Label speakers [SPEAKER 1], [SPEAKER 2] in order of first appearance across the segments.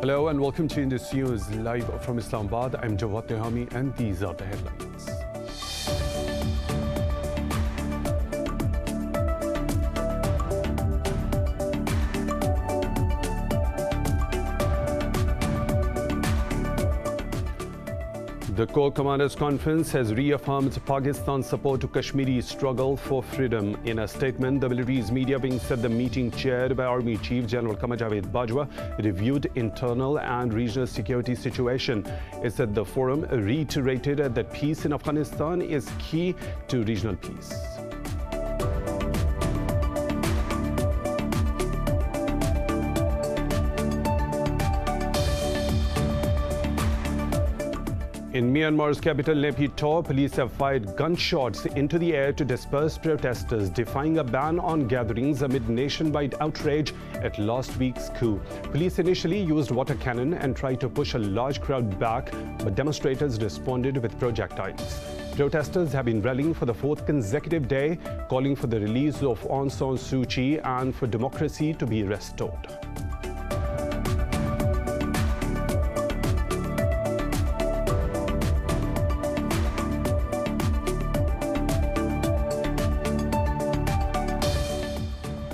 [SPEAKER 1] Hello and welcome to Indus News live from Islamabad. I'm Jawad Tehami and these are the headlines. The Corps Commanders Conference has reaffirmed Pakistan's support to Kashmiri's struggle for freedom. In a statement, the military's media wing said the meeting chaired by Army Chief General Javed Bajwa reviewed internal and regional security situation. It said the forum reiterated that peace in Afghanistan is key to regional peace. In Myanmar's capital, Naypyidaw, police have fired gunshots into the air to disperse protesters, defying a ban on gatherings amid nationwide outrage at last week's coup. Police initially used water cannon and tried to push a large crowd back, but demonstrators responded with projectiles. Protesters have been rallying for the fourth consecutive day, calling for the release of Aung San Suu Kyi and for democracy to be restored.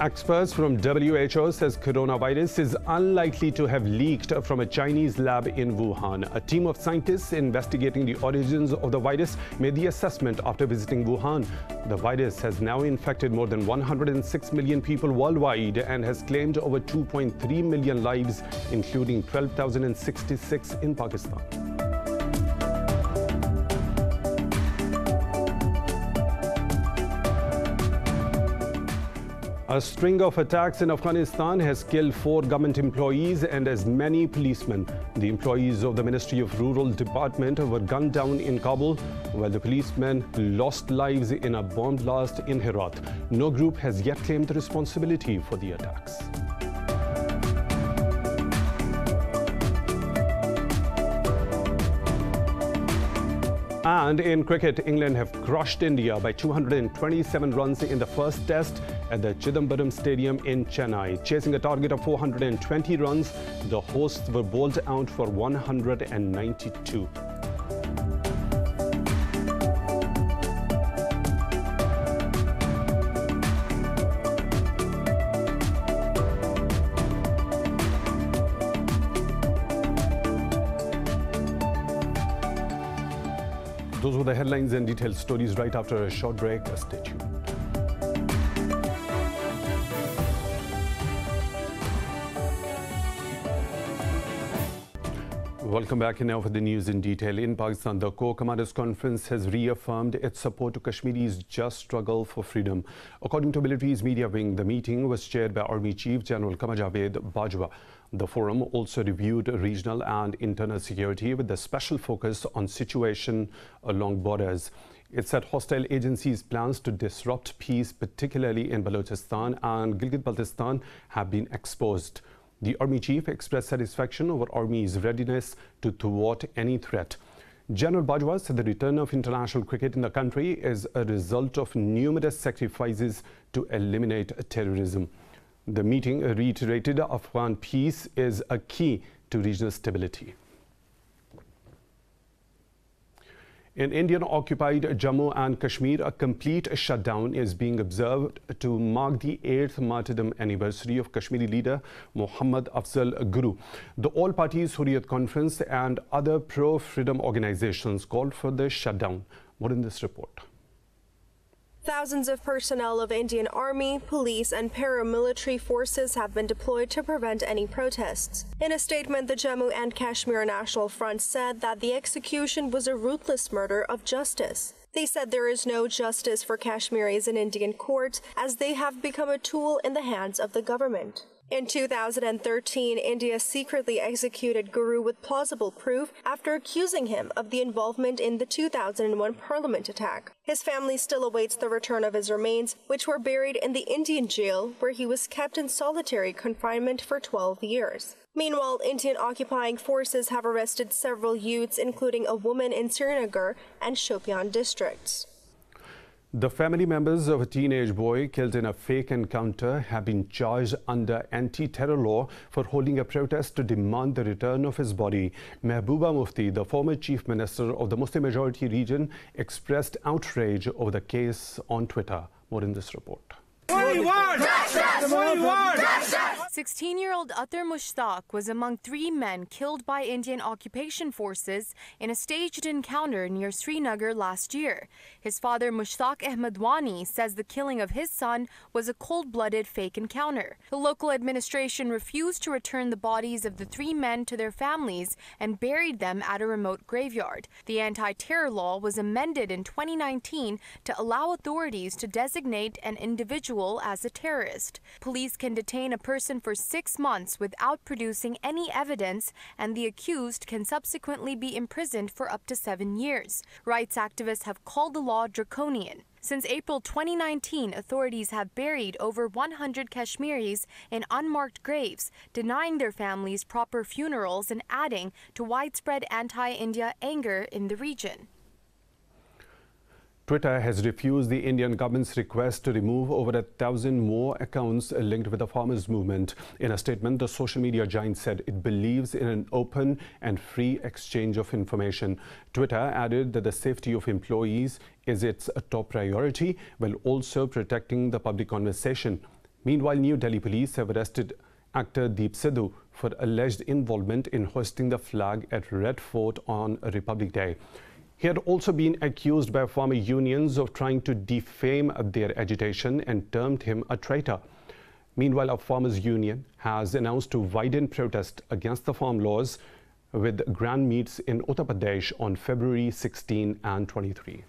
[SPEAKER 1] Experts from WHO says coronavirus is unlikely to have leaked from a Chinese lab in Wuhan. A team of scientists investigating the origins of the virus made the assessment after visiting Wuhan. The virus has now infected more than 106 million people worldwide and has claimed over 2.3 million lives, including 12,066 in Pakistan. A string of attacks in Afghanistan has killed 4 government employees and as many policemen. The employees of the Ministry of Rural Department were gunned down in Kabul, while the policemen lost lives in a bomb blast in Herat. No group has yet claimed responsibility for the attacks. And in cricket, England have crushed India by 227 runs in the first test at the Chidambaram Stadium in Chennai. Chasing a target of 420 runs, the hosts were bowled out for 192. Those were the headlines and detailed stories right after a short break. Stay tuned. Welcome back and now for the news in detail. In Pakistan, the Corps Commanders Conference has reaffirmed its support to Kashmiri's just struggle for freedom. According to military's media wing, the meeting was chaired by Army Chief General Javed Bajwa. The forum also reviewed regional and internal security with a special focus on situation along borders. It said hostile agencies' plans to disrupt peace, particularly in Balochistan and Gilgit-Baltistan, have been exposed. The Army Chief expressed satisfaction over Army's readiness to thwart any threat. General Bajwa said the return of international cricket in the country is a result of numerous sacrifices to eliminate terrorism. The meeting reiterated Afghan peace is a key to regional stability. In Indian-occupied Jammu and Kashmir, a complete shutdown is being observed to mark the 8th martyrdom anniversary of Kashmiri leader Muhammad Afzal Guru. The All Parties Hurriyat Conference and other pro-freedom organizations called for the shutdown. More in this report.
[SPEAKER 2] Thousands of personnel of Indian Army, police and paramilitary forces have been deployed to prevent any protests. In a statement, the Jammu and Kashmir National Front said that the execution was a ruthless murder of justice. They said there is no justice for Kashmiris in Indian courts as they have become a tool in the hands of the government. In 2013, India secretly executed Guru with plausible proof after accusing him of the involvement in the 2001 Parliament attack. His family still awaits the return of his remains, which were buried in the Indian jail, where he was kept in solitary confinement for 12 years. Meanwhile, Indian occupying forces have arrested several youths, including a woman in Srinagar and Shopian districts.
[SPEAKER 1] The family members of a teenage boy killed in a fake encounter have been charged under anti-terror law for holding a protest to demand the return of his body. Mehbooba Mufti, the former chief minister of the Muslim-majority region, expressed outrage over the case on Twitter. More in this report.
[SPEAKER 3] 16-year-old Athar Mushtaq was among 3 men killed by Indian occupation forces in a staged encounter near Srinagar last year. His father, Mushtaq Ahmed Wani, says the killing of his son was a cold-blooded fake encounter. The local administration refused to return the bodies of the 3 men to their families and buried them at a remote graveyard. The anti-terror law was amended in 2019 to allow authorities to designate an individual as a terrorist. Police can detain a person for 6 months without producing any evidence, and the accused can subsequently be imprisoned for up to 7 years. Rights activists have called the law draconian. Since April 2019, authorities have buried over 100 Kashmiris in unmarked graves, denying their families proper funerals and adding to widespread anti-India anger in the region.
[SPEAKER 1] Twitter has refused the Indian government's request to remove over 1,000 more accounts linked with the farmers' movement. In a statement, the social media giant said it believes in an open and free exchange of information. Twitter added that the safety of employees is its top priority, while also protecting the public conversation. Meanwhile, New Delhi police have arrested actor Deep Sidhu for alleged involvement in hoisting the flag at Red Fort on Republic Day. He had also been accused by farmer unions of trying to defame their agitation and termed him a traitor. Meanwhile, a farmers' union has announced to widen protest against the farm laws with grand meets in Uttar Pradesh on February 16 and 23.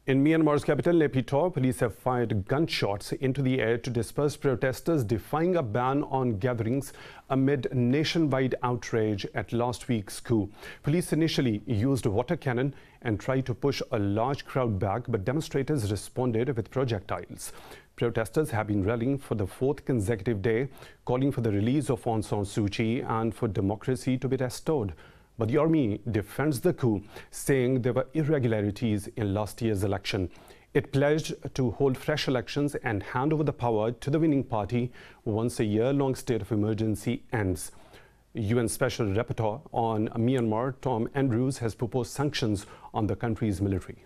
[SPEAKER 1] In Myanmar's capital, Naypyidaw, police have fired gunshots into the air to disperse protesters defying a ban on gatherings amid nationwide outrage at last week's coup. Police initially used water cannon and tried to push a large crowd back, but demonstrators responded with projectiles. Protesters have been rallying for the 4th consecutive day, calling for the release of Aung San Suu Kyi and for democracy to be restored. But the army defends the coup, saying there were irregularities in last year's election. It pledged to hold fresh elections and hand over the power to the winning party once a year-long state of emergency ends. UN Special Rapporteur on Myanmar, Tom Andrews, has proposed sanctions on the country's military.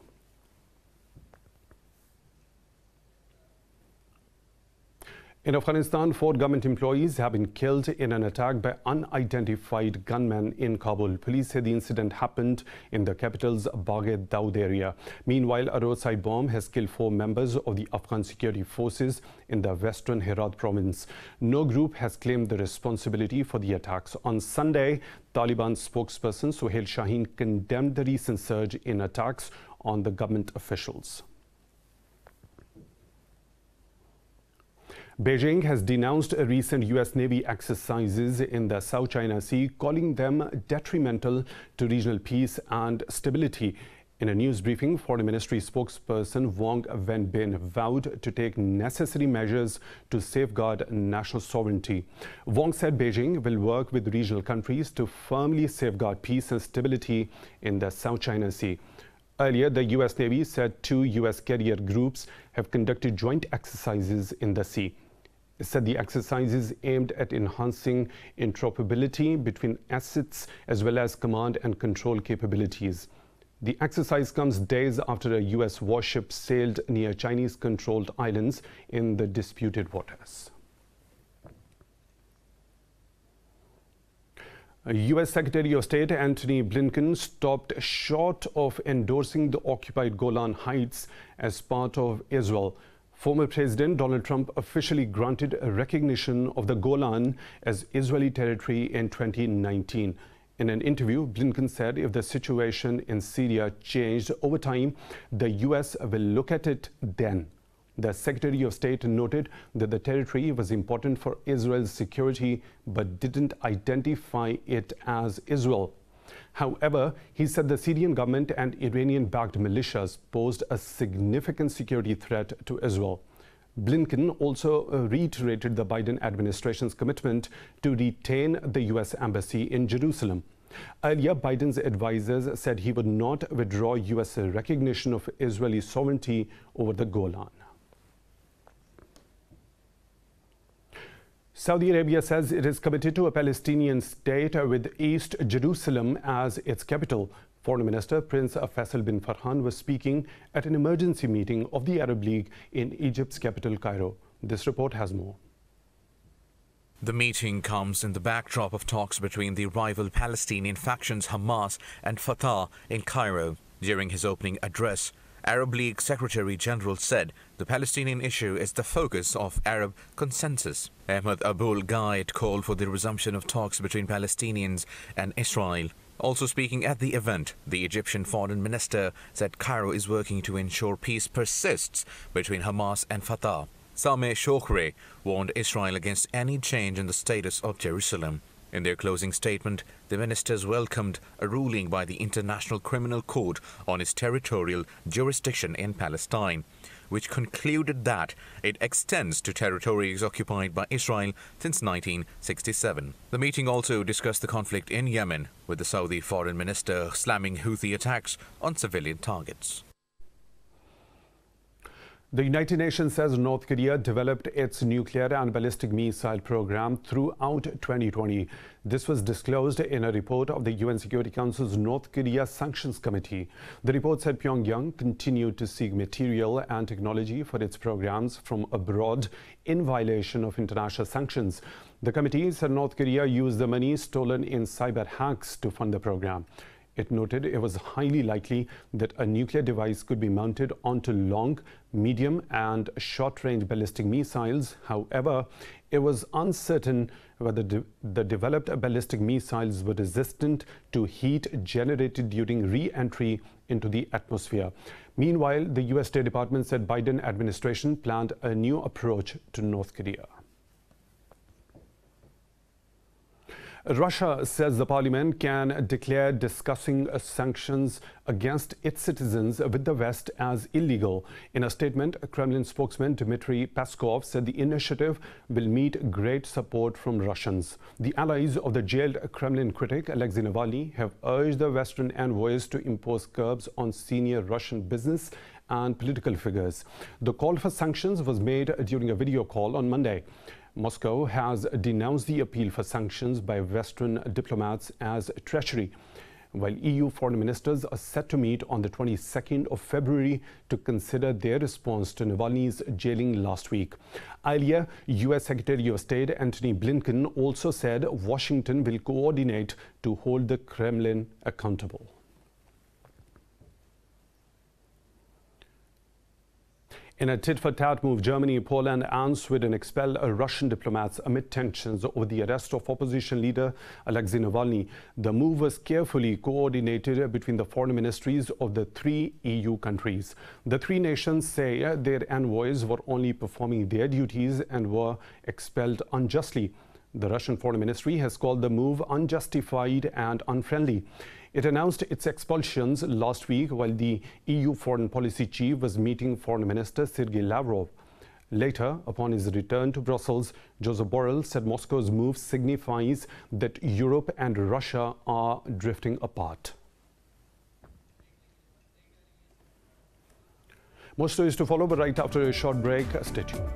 [SPEAKER 1] In Afghanistan, 4 government employees have been killed in an attack by unidentified gunmen in Kabul. Police say the incident happened in the capital's Bagh-e-Daud area. Meanwhile, a roadside bomb has killed 4 members of the Afghan security forces in the western Herat province. No group has claimed the responsibility for the attacks. On Sunday, Taliban spokesperson Suhail Shaheen condemned the recent surge in attacks on the government officials. Beijing has denounced recent U.S. Navy exercises in the South China Sea, calling them detrimental to regional peace and stability. In a news briefing, Foreign Ministry spokesperson Wang Wenbin vowed to take necessary measures to safeguard national sovereignty. Wang said Beijing will work with regional countries to firmly safeguard peace and stability in the South China Sea. Earlier, the U.S. Navy said 2 U.S. carrier groups have conducted joint exercises in the sea. It said the exercises aimed at enhancing interoperability between assets as well as command and control capabilities. The exercise comes days after a U.S. warship sailed near Chinese-controlled islands in the disputed waters. U.S. Secretary of State Antony Blinken stopped short of endorsing the occupied Golan Heights as part of Israel. Former President Donald Trump officially granted a recognition of the Golan as Israeli territory in 2019. In an interview, Blinken said if the situation in Syria changed over time, the U.S. will look at it then. The Secretary of State noted that the territory was important for Israel's security but didn't identify it as Israel. However, he said the Syrian government and Iranian-backed militias posed a significant security threat to Israel. Blinken also reiterated the Biden administration's commitment to retain the U.S. embassy in Jerusalem. Earlier, Biden's advisors said he would not withdraw U.S. recognition of Israeli sovereignty over the Golan. Saudi Arabia says it is committed to a Palestinian state with East Jerusalem as its capital. Foreign Minister Prince Faisal bin Farhan was speaking at an emergency meeting of the Arab League in Egypt's capital, Cairo. This report has more.
[SPEAKER 4] The meeting comes in the backdrop of talks between the rival Palestinian factions Hamas and Fatah in Cairo. During his opening address, Arab League Secretary General said the Palestinian issue is the focus of Arab consensus. Ahmed Abul Ghaid called for the resumption of talks between Palestinians and Israel. Also speaking at the event, the Egyptian foreign minister said Cairo is working to ensure peace persists between Hamas and Fatah. Sameh Shoukry warned Israel against any change in the status of Jerusalem. In their closing statement, the ministers welcomed a ruling by the International Criminal Court on its territorial jurisdiction in Palestine, which concluded that it extends to territories occupied by Israel since 1967. The meeting also discussed the conflict in Yemen, with the Saudi foreign minister slamming Houthi attacks on civilian targets.
[SPEAKER 1] The United Nations says North Korea developed its nuclear and ballistic missile program throughout 2020. This was disclosed in a report of the UN Security Council's North Korea Sanctions Committee. The report said Pyongyang continued to seek material and technology for its programs from abroad in violation of international sanctions. The committee said North Korea used the money stolen in cyber hacks to fund the program. It noted it was highly likely that a nuclear device could be mounted onto long, medium and short-range ballistic missiles. However, it was uncertain whether the developed ballistic missiles were resistant to heat generated during re-entry into the atmosphere. Meanwhile, the U.S. State Department said Biden administration planned a new approach to North Korea. Russia says the parliament can declare discussing sanctions against its citizens with the West as illegal. In a statement, Kremlin spokesman Dmitry Peskov said the initiative will meet great support from Russians. The allies of the jailed Kremlin critic Alexei Navalny have urged the Western envoys to impose curbs on senior Russian business and political figures. The call for sanctions was made during a video call on Monday. Moscow has denounced the appeal for sanctions by Western diplomats as treachery, while EU foreign ministers are set to meet on the 22nd of February to consider their response to Navalny's jailing last week. Earlier, US Secretary of State Antony Blinken also said Washington will coordinate to hold the Kremlin accountable. In a tit-for-tat move, Germany, Poland and Sweden expel Russian diplomats amid tensions over the arrest of opposition leader Alexei Navalny. The move was carefully coordinated between the foreign ministries of the three EU countries. The three nations say their envoys were only performing their duties and were expelled unjustly. The Russian Foreign Ministry has called the move unjustified and unfriendly. It announced its expulsions last week while the EU foreign policy chief was meeting Foreign Minister Sergei Lavrov. Later, upon his return to Brussels, Josep Borrell said Moscow's move signifies that Europe and Russia are drifting apart. More stories to follow, but right after a short break, stay tuned.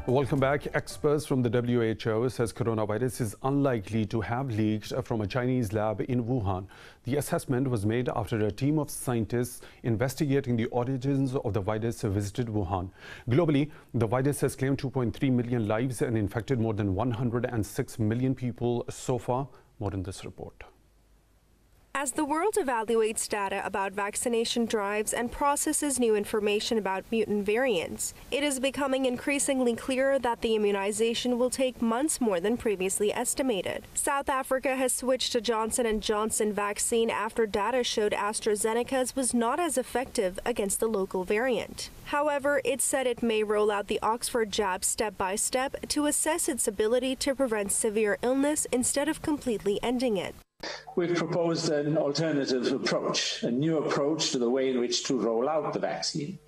[SPEAKER 1] Welcome back. Experts from the WHO says coronavirus is unlikely to have leaked from a Chinese lab in Wuhan. The assessment was made after a team of scientists investigating the origins of the virus visited Wuhan. Globally, the virus has claimed 2.3 million lives and infected more than 106 million people so far. More in this report.
[SPEAKER 2] As the world evaluates data about vaccination drives and processes new information about mutant variants, it is becoming increasingly clear that the immunization will take months more than previously estimated. South Africa has switched to Johnson & Johnson vaccine after data showed AstraZeneca's was not as effective against the local variant. However, it said it may roll out the Oxford jab step by step to assess its ability to prevent severe illness instead of completely ending it.
[SPEAKER 5] We've proposed an alternative approach, a new approach to the way in which to roll out the vaccine.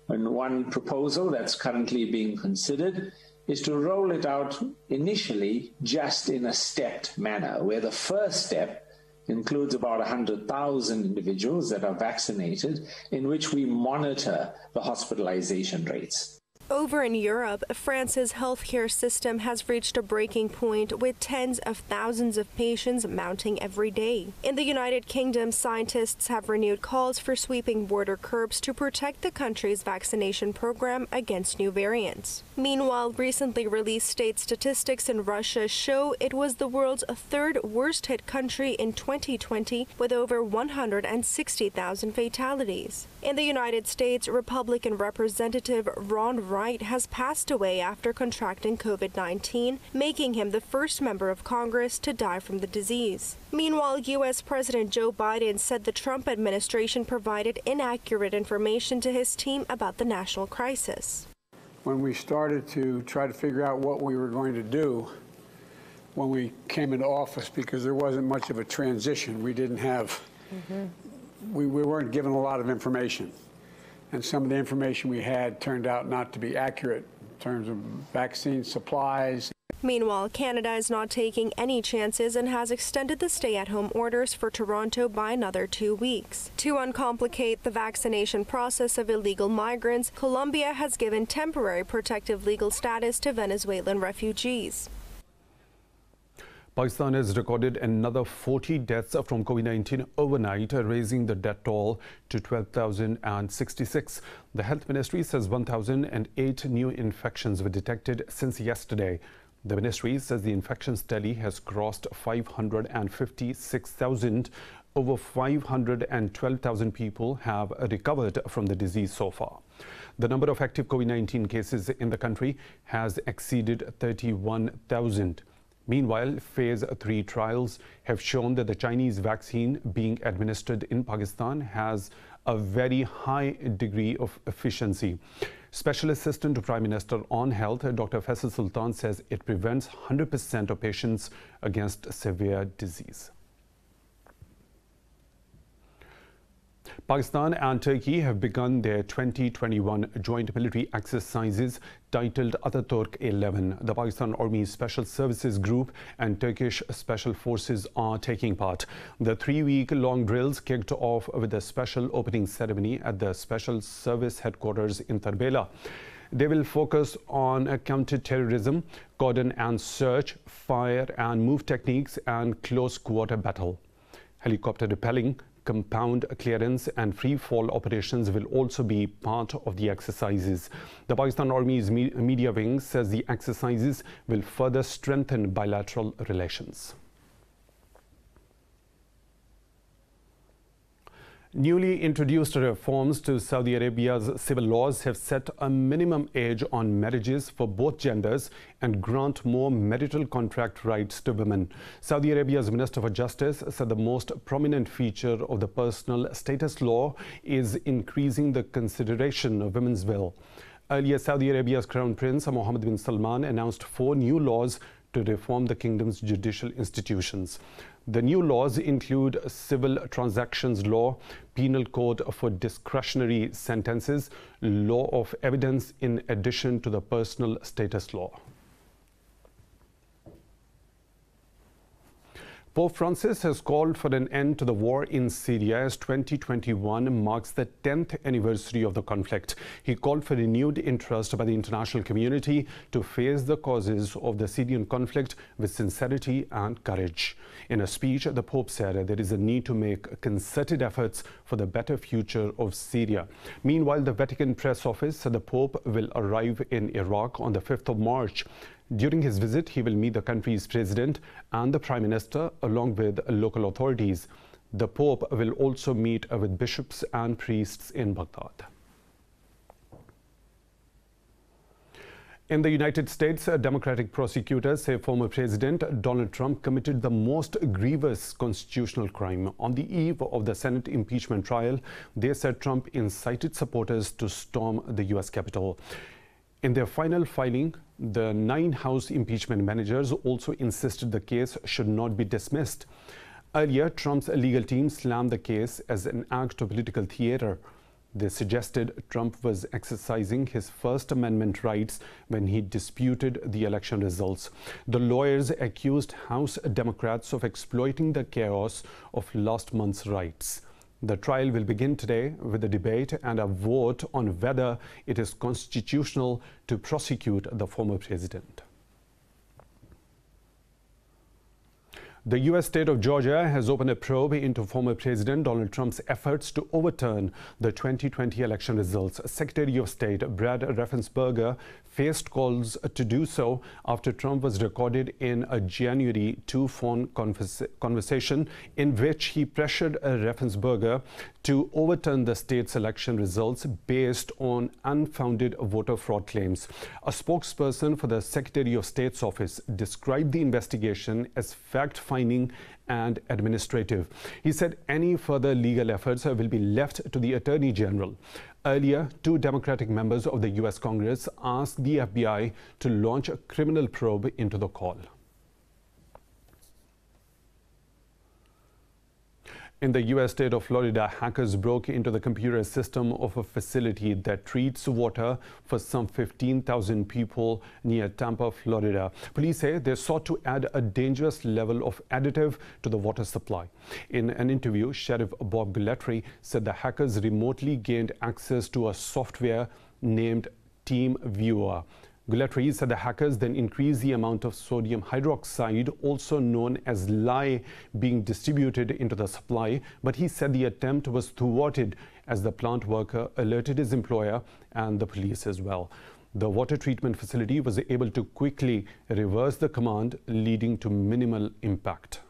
[SPEAKER 5] And one proposal that's currently being considered is to roll it out initially just in a stepped manner, where the first step includes about 100,000 individuals that are vaccinated, in which we monitor the hospitalization rates.
[SPEAKER 2] Over in Europe, France's healthcare system has reached a breaking point with tens of thousands of patients mounting every day. In the United Kingdom, scientists have renewed calls for sweeping border curbs to protect the country's vaccination program against new variants. Meanwhile, recently released state statistics in Russia show it was the world's third worst hit country in 2020 with over 160,000 fatalities. In the United States, Republican Representative Ron Wright has passed away after contracting COVID-19, making him the first member of Congress to die from the disease. Meanwhile, U.S. President Joe Biden said the Trump administration provided inaccurate information to his team about the national crisis.
[SPEAKER 6] When we started to try to figure out what we were going to do when we came into office, because there wasn't much of a transition, we didn't have, we weren't given a lot of information. And some of the information we had turned out not to be accurate in terms of vaccine supplies.
[SPEAKER 2] Meanwhile, Canada is not taking any chances and has extended the stay-at-home orders for Toronto by another 2 weeks. To uncomplicate the vaccination process of illegal migrants, Colombia has given temporary protective legal status to Venezuelan refugees.
[SPEAKER 1] Pakistan has recorded another 40 deaths from COVID-19 overnight, raising the death toll to 12,066. The Health Ministry says 1,008 new infections were detected since yesterday. The ministry says the infections tally has crossed 556,000. Over 512,000 people have recovered from the disease so far. The number of active COVID-19 cases in the country has exceeded 31,000. Meanwhile, Phase 3 trials have shown that the Chinese vaccine being administered in Pakistan has a very high degree of efficiency. Special Assistant to Prime Minister on Health, Dr. Faisal Sultan, says it prevents 100% of patients against severe disease. Pakistan and Turkey have begun their 2021 joint military exercises titled Ataturk 11. The Pakistan Army Special Services Group and Turkish Special Forces are taking part. The 3-week-long drills kicked off with a special opening ceremony at the Special Service Headquarters in Tarbela. They will focus on counter-terrorism, cordon and search, fire and move techniques, and close-quarter battle. Helicopter rappelling, compound clearance and free-fall operations will also be part of the exercises. The Pakistan Army's media wing says the exercises will further strengthen bilateral relations. Newly introduced reforms to Saudi Arabia's civil laws have set a minimum age on marriages for both genders and grant more marital contract rights to women. Saudi Arabia's Minister for Justice said the most prominent feature of the personal status law is increasing the consideration of women's will. Earlier, Saudi Arabia's Crown Prince Mohammed bin Salman announced 4 new laws to reform the kingdom's judicial institutions. The new laws include civil transactions law, penal code for discretionary sentences, law of evidence in addition to the personal status law. Pope Francis has called for an end to the war in Syria as 2021 marks the 10th anniversary of the conflict. He called for renewed interest by the international community to face the causes of the Syrian conflict with sincerity and courage. In a speech, the Pope said there is a need to make concerted efforts for the better future of Syria. Meanwhile, the Vatican press office said the Pope will arrive in Iraq on the 5th of March. During his visit, he will meet the country's president and the prime minister, along with local authorities. The Pope will also meet with bishops and priests in Baghdad. In the United States, Democratic prosecutors say former President Donald Trump committed the most grievous constitutional crime. On the eve of the Senate impeachment trial, they said Trump incited supporters to storm the U.S. Capitol. In their final filing, the 9 House impeachment managers also insisted the case should not be dismissed. Earlier, Trump's legal team slammed the case as an act of political theater. They suggested Trump was exercising his First Amendment rights when he disputed the election results. The lawyers accused House Democrats of exploiting the chaos of last month's riots. The trial will begin today with a debate and a vote on whether it is constitutional to prosecute the former president. The U.S. state of Georgia has opened a probe into former President Donald Trump's efforts to overturn the 2020 election results. Secretary of State Brad Raffensperger faced calls to do so after Trump was recorded in a January two-phone conversation in which he pressured Raffensperger to overturn the state's election results based on unfounded voter fraud claims. A spokesperson for the Secretary of State's office described the investigation as fact-finding and administrative. He said any further legal efforts will be left to the Attorney General. Earlier, two Democratic members of the U.S. Congress asked the FBI to launch a criminal probe into the call. In the U.S. state of Florida, hackers broke into the computer system of a facility that treats water for some 15,000 people near Tampa, Florida. Police say they sought to add a dangerous level of additive to the water supply. In an interview, Sheriff Bob Guillory said the hackers remotely gained access to a software named Team Viewer. Guillory said the hackers then increased the amount of sodium hydroxide, also known as lye, being distributed into the supply, but he said the attempt was thwarted as the plant worker alerted his employer and the police as well. The water treatment facility was able to quickly reverse the command, leading to minimal impact.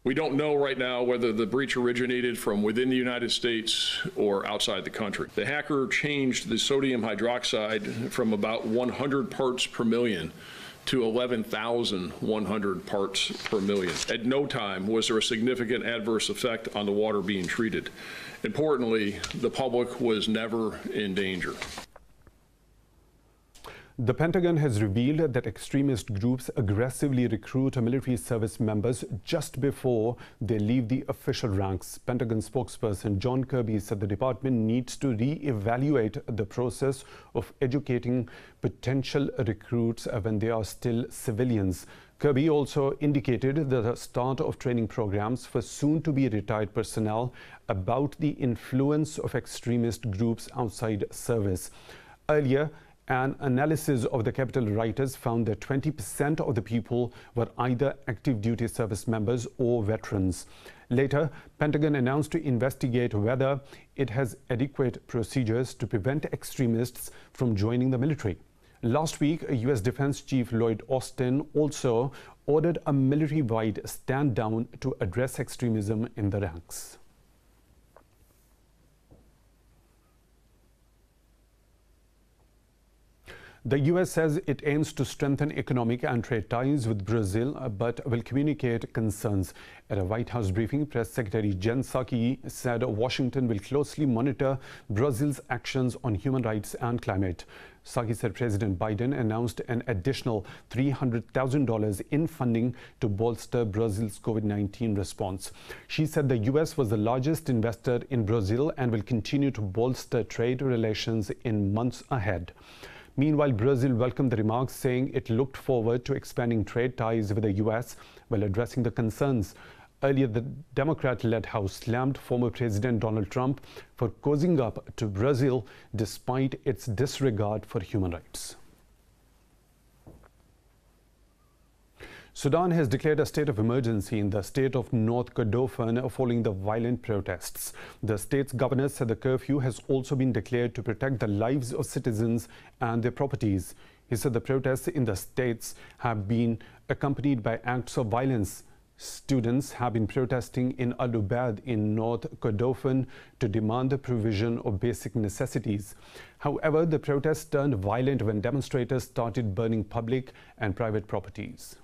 [SPEAKER 7] We don't know right now whether the breach originated from within the United States or outside the country. The hacker changed the sodium hydroxide from about 100 parts per million to 11,100 parts per million. At no time was there a significant adverse effect on the water being treated. Importantly, the public was never in danger.
[SPEAKER 1] The Pentagon has revealed that extremist groups aggressively recruit military service members just before they leave the official ranks. Pentagon spokesperson John Kirby said the department needs to re-evaluate the process of educating potential recruits when they are still civilians. Kirby also indicated the start of training programs for soon-to-be retired personnel about the influence of extremist groups outside service. Earlier, an analysis of the Capitol writers found that 20% of the people were either active duty service members or veterans. Later, Pentagon announced to investigate whether it has adequate procedures to prevent extremists from joining the military. Last week, U.S. Defense Chief Lloyd Austin also ordered a military-wide stand-down to address extremism in the ranks. The U.S. says it aims to strengthen economic and trade ties with Brazil, but will communicate concerns. At a White House briefing, Press Secretary Jen Psaki said Washington will closely monitor Brazil's actions on human rights and climate. Psaki said President Biden announced an additional $300,000 in funding to bolster Brazil's COVID-19 response. She said the U.S. was the largest investor in Brazil and will continue to bolster trade relations in months ahead. Meanwhile, Brazil welcomed the remarks, saying it looked forward to expanding trade ties with the U.S. while addressing the concerns. Earlier, the Democrat-led House slammed former President Donald Trump for cozying up to Brazil despite its disregard for human rights. Sudan has declared a state of emergency in the state of North Kordofan following the violent protests. The state's governor said the curfew has also been declared to protect the lives of citizens and their properties. He said the protests in the states have been accompanied by acts of violence. Students have been protesting in Al-Ubad in North Kordofan to demand the provision of basic necessities. However, the protests turned violent when demonstrators started burning public and private properties.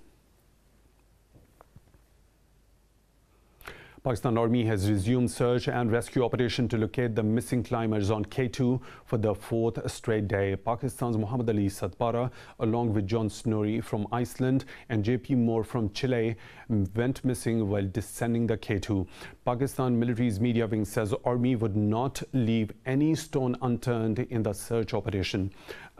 [SPEAKER 1] Pakistan Army has resumed search and rescue operation to locate the missing climbers on K2 for the fourth straight day. Pakistan's Muhammad Ali Sadpara, along with John Snorri from Iceland and JP Moore from Chile, went missing while descending the K2. Pakistan military's media wing says Army would not leave any stone unturned in the search operation.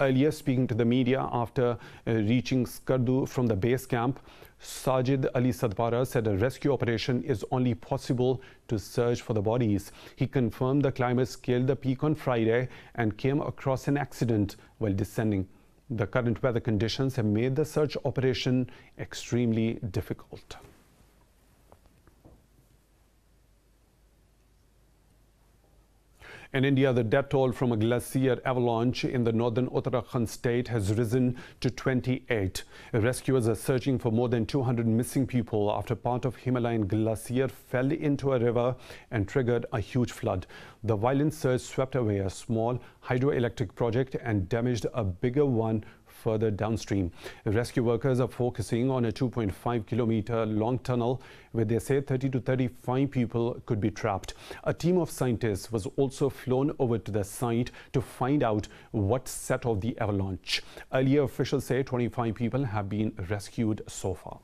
[SPEAKER 1] Earlier, speaking to the media after reaching Skardu from the base camp, Sajid Ali Sadpara said a rescue operation is only possible to search for the bodies. He confirmed the climbers scaled the peak on Friday and came across an accident while descending. The current weather conditions have made the search operation extremely difficult. In India, the death toll from a glacier avalanche in the northern Uttarakhand state has risen to 28. Rescuers are searching for more than 200 missing people after part of Himalayan glacier fell into a river and triggered a huge flood. The violent surge swept away a small hydroelectric project and damaged a bigger one further downstream. Rescue workers are focusing on a 2.5-kilometer long tunnel where they say 30 to 35 people could be trapped. A team of scientists was also flown over to the site to find out what set off the avalanche. Earlier, officials say 25 people have been rescued so far.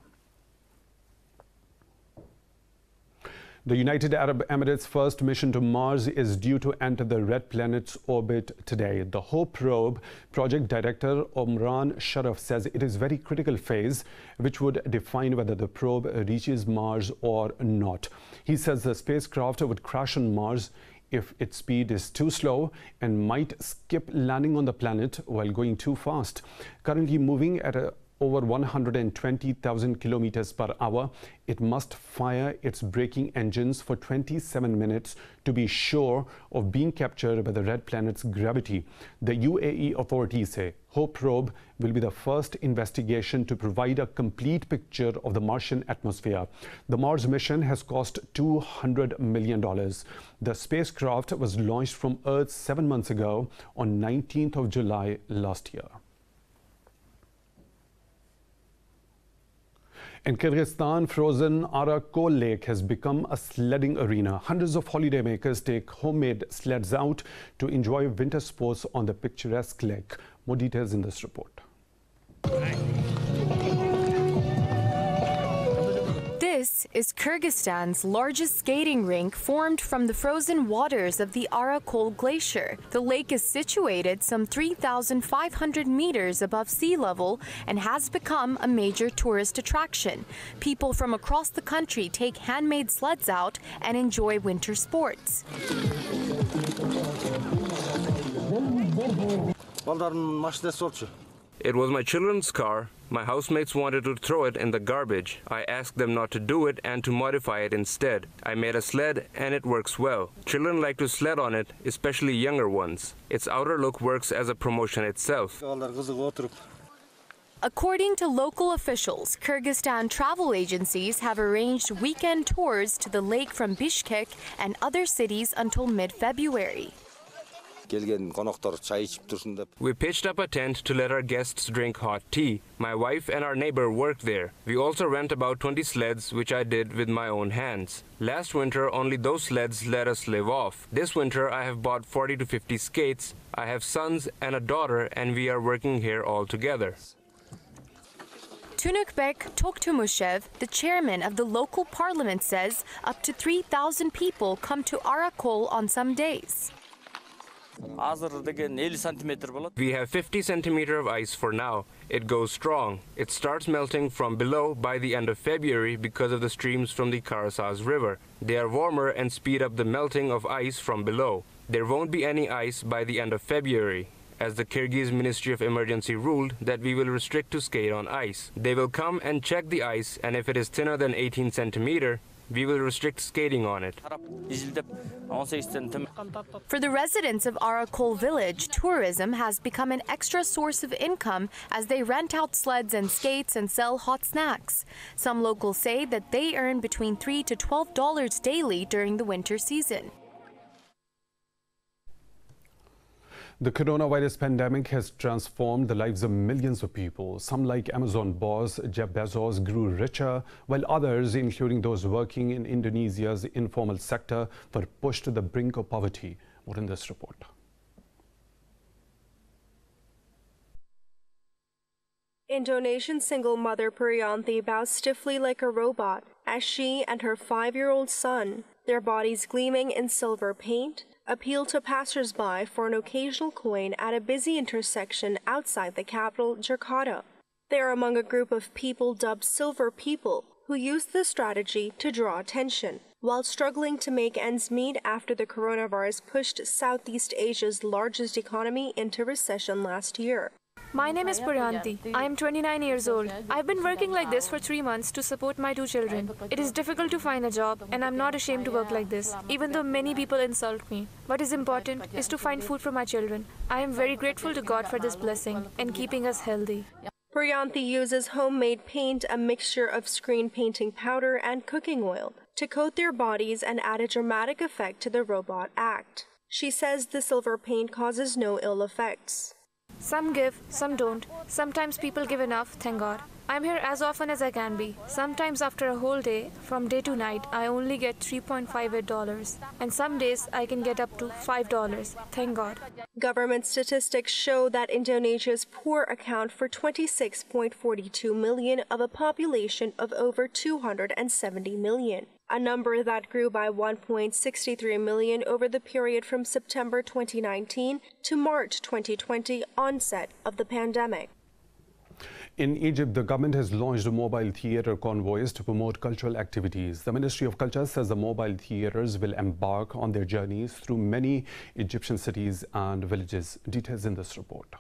[SPEAKER 1] The United Arab Emirates' first mission to Mars is due to enter the Red Planet's orbit today. The Hope probe project director Omran Sharaf says it is a very critical phase which would define whether the probe reaches Mars or not. He says the spacecraft would crash on Mars if its speed is too slow and might skip landing on the planet while going too fast. Currently moving at over 120,000 kilometers per hour, it must fire its braking engines for 27 minutes to be sure of being captured by the Red Planet's gravity. The UAE authorities say Hope probe will be the first investigation to provide a complete picture of the Martian atmosphere. The Mars mission has cost $200 million. The spacecraft was launched from Earth 7 months ago on 19th of July last year. In Kyrgyzstan, frozen Arakol Lake has become a sledding arena. Hundreds of holidaymakers take homemade sleds out to enjoy winter sports on the picturesque lake. More details in this report.
[SPEAKER 3] This is Kyrgyzstan's largest skating rink, formed from the frozen waters of the Arakol glacier. The lake is situated some 3,500 meters above sea level and has become a major tourist attraction. People from across the country take handmade sleds out and enjoy winter sports.
[SPEAKER 8] It was my children's car. My housemates wanted to throw it in the garbage. I asked them not to do it and to modify it instead. I made a sled and it works well. Children like to sled on it, especially younger ones. Its outer look works as a promotion itself.
[SPEAKER 3] According to local officials, Kyrgyzstan travel agencies have arranged weekend tours to the lake from Bishkek and other cities until mid-February.
[SPEAKER 8] We pitched up a tent to let our guests drink hot tea. My wife and our neighbor worked there. We also rent about 20 sleds, which I did with my own hands. Last winter, only those sleds let us live off. This winter, I have bought 40 to 50 skates. I have sons and a daughter, and we are working here all together.
[SPEAKER 3] Tunukbek Toktumushev, the chairman of the local parliament, says up to 3,000 people come to Arakol on some days.
[SPEAKER 8] We have 50 centimeters of ice for now. It goes strong. It starts melting from below by the end of February because of the streams from the Karasaz River. They are warmer and speed up the melting of ice from below. There won't be any ice by the end of February, as the Kyrgyz Ministry of Emergency ruled that we will restrict to skate on ice. They will come and check the ice, and if it is thinner than 18 centimeters, we will restrict skating on it.
[SPEAKER 3] For the residents of Arakol village, tourism has become an extra source of income as they rent out sleds and skates and sell hot snacks. Some locals say that they earn between $3 to $12 daily during the winter season.
[SPEAKER 1] The coronavirus pandemic has transformed the lives of millions of people. Some, like Amazon boss Jeff Bezos, grew richer, while others, including those working in Indonesia's informal sector, were pushed to the brink of poverty. More in this report.
[SPEAKER 2] Indonesian single mother Priyanti bows stiffly like a robot as she and her 5-year-old son, their bodies gleaming in silver paint, appeal to passers-by for an occasional coin at a busy intersection outside the capital, Jakarta. They are among a group of people dubbed Silver People, who use this strategy to draw attention, while struggling to make ends meet after the coronavirus pushed Southeast Asia's largest economy into recession last year.
[SPEAKER 9] My name is Priyanti. I am 29 years old. I've been working like this for 3 months to support my 2 children. It is difficult to find a job, and I'm not ashamed to work like this, even though many people insult me. What is important is to find food for my children. I am very grateful to God for this blessing and keeping us healthy.
[SPEAKER 2] Priyanti uses homemade paint, a mixture of screen painting powder and cooking oil, to coat their bodies and add a dramatic effect to the robot act. She says the silver paint causes no ill effects.
[SPEAKER 9] Some give, some don't. Sometimes people give enough, thank God. I'm here as often as I can be. Sometimes after a whole day, from day to night, I only get $3.58. And some days I can get up to $5, thank God.
[SPEAKER 2] Government statistics show that Indonesia's poor account for 26.42 million of a population of over 270 million. A number that grew by 1.63 million over the period from September 2019 to March 2020, onset of the pandemic.
[SPEAKER 1] In Egypt, the government has launched mobile theatre convoys to promote cultural activities. The Ministry of Culture says the mobile theatres will embark on their journeys through many Egyptian cities and villages. Details in this report.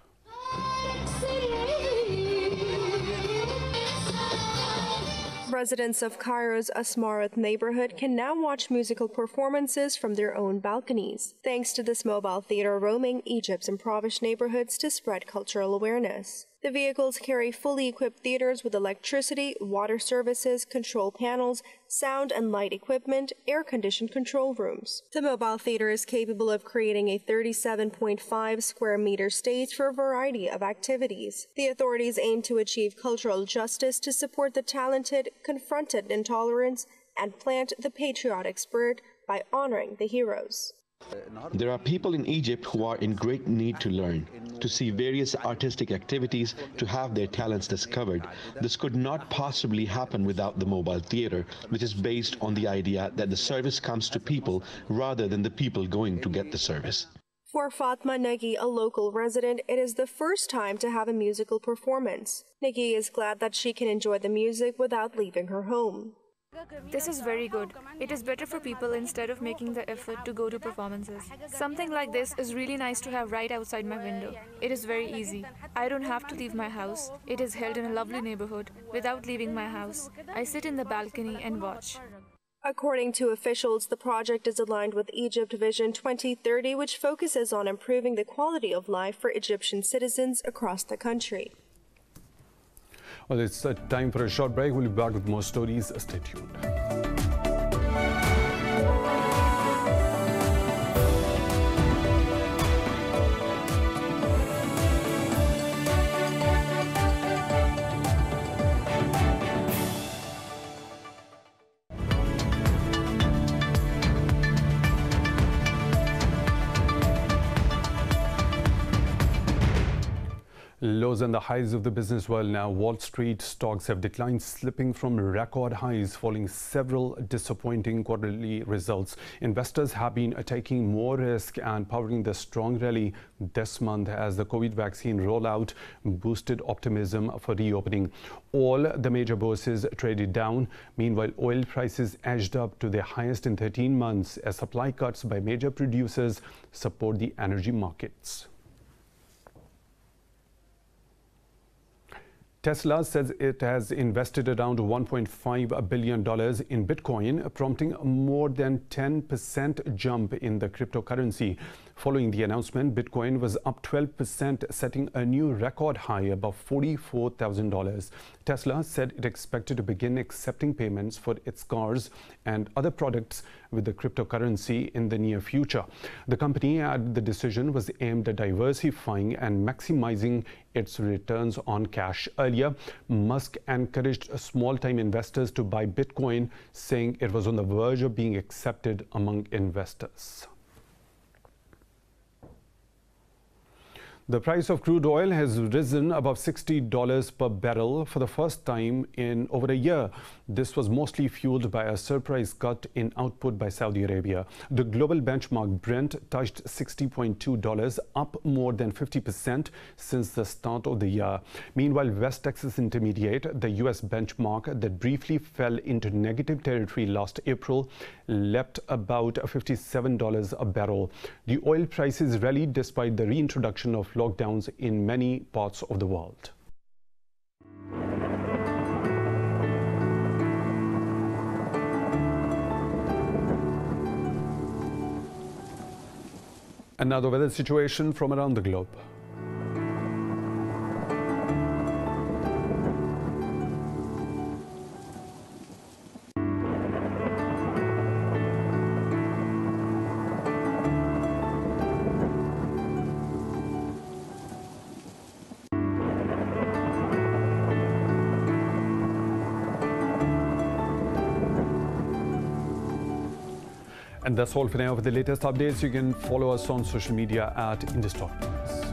[SPEAKER 2] Residents of Cairo's Asmarat neighborhood can now watch musical performances from their own balconies, thanks to this mobile theater roaming Egypt's impoverished neighborhoods to spread cultural awareness. The vehicles carry fully equipped theaters with electricity, water services, control panels, sound and light equipment, air-conditioned control rooms. The mobile theater is capable of creating a 37.5 square meter stage for a variety of activities. The authorities aim to achieve cultural justice to support the talented, confronted intolerance, and plant the patriotic spirit by honoring the heroes.
[SPEAKER 10] There are people in Egypt who are in great need to learn, to see various artistic activities, to have their talents discovered. This could not possibly happen without the mobile theater, which is based on the idea that the service comes to people rather than the people going to get the service.
[SPEAKER 2] For Fatma Nagy, a local resident, it is the first time to have a musical performance. Nagy is glad that she can enjoy the music without leaving her home.
[SPEAKER 9] This is very good. It is better for people instead of making the effort to go to performances. Something like this is really nice to have right outside my window. It is very easy. I don't have to leave my house. It is held in a lovely neighborhood without leaving my house. I sit in the balcony and watch.
[SPEAKER 2] According to officials, the project is aligned with Egypt Vision 2030, which focuses on improving the quality of life for Egyptian citizens across the country.
[SPEAKER 1] Well, it's time for a short break. We'll be back with more stories. Stay tuned. Lows and the highs of the business world now. Wall Street stocks have declined, slipping from record highs following several disappointing quarterly results. Investors have been taking more risk and powering the strong rally this month as the COVID vaccine rollout boosted optimism for reopening. All the major bourses traded down. Meanwhile, oil prices edged up to their highest in 13 months as supply cuts by major producers support the energy markets. Tesla says it has invested around $1.5 billion in Bitcoin, prompting a more than 10% jump in the cryptocurrency. Following the announcement, Bitcoin was up 12%, setting a new record high above $44,000. Tesla said it expected to begin accepting payments for its cars and other products with the cryptocurrency in the near future. The company added the decision was aimed at diversifying and maximizing its returns on cash. Earlier, Musk encouraged small-time investors to buy Bitcoin, saying it was on the verge of being accepted among investors. The price of crude oil has risen above $60 per barrel for the first time in over a year. This was mostly fueled by a surprise cut in output by Saudi Arabia. The global benchmark Brent touched $60.2, up more than 50% since the start of the year. Meanwhile, West Texas Intermediate, the U.S. benchmark that briefly fell into negative territory last April, leapt about $57 a barrel. The oil prices rallied despite the reintroduction of lockdowns in many parts of the world. Another weather situation from around the globe. And that's all for now. For the latest updates, you can follow us on social media at Indus News.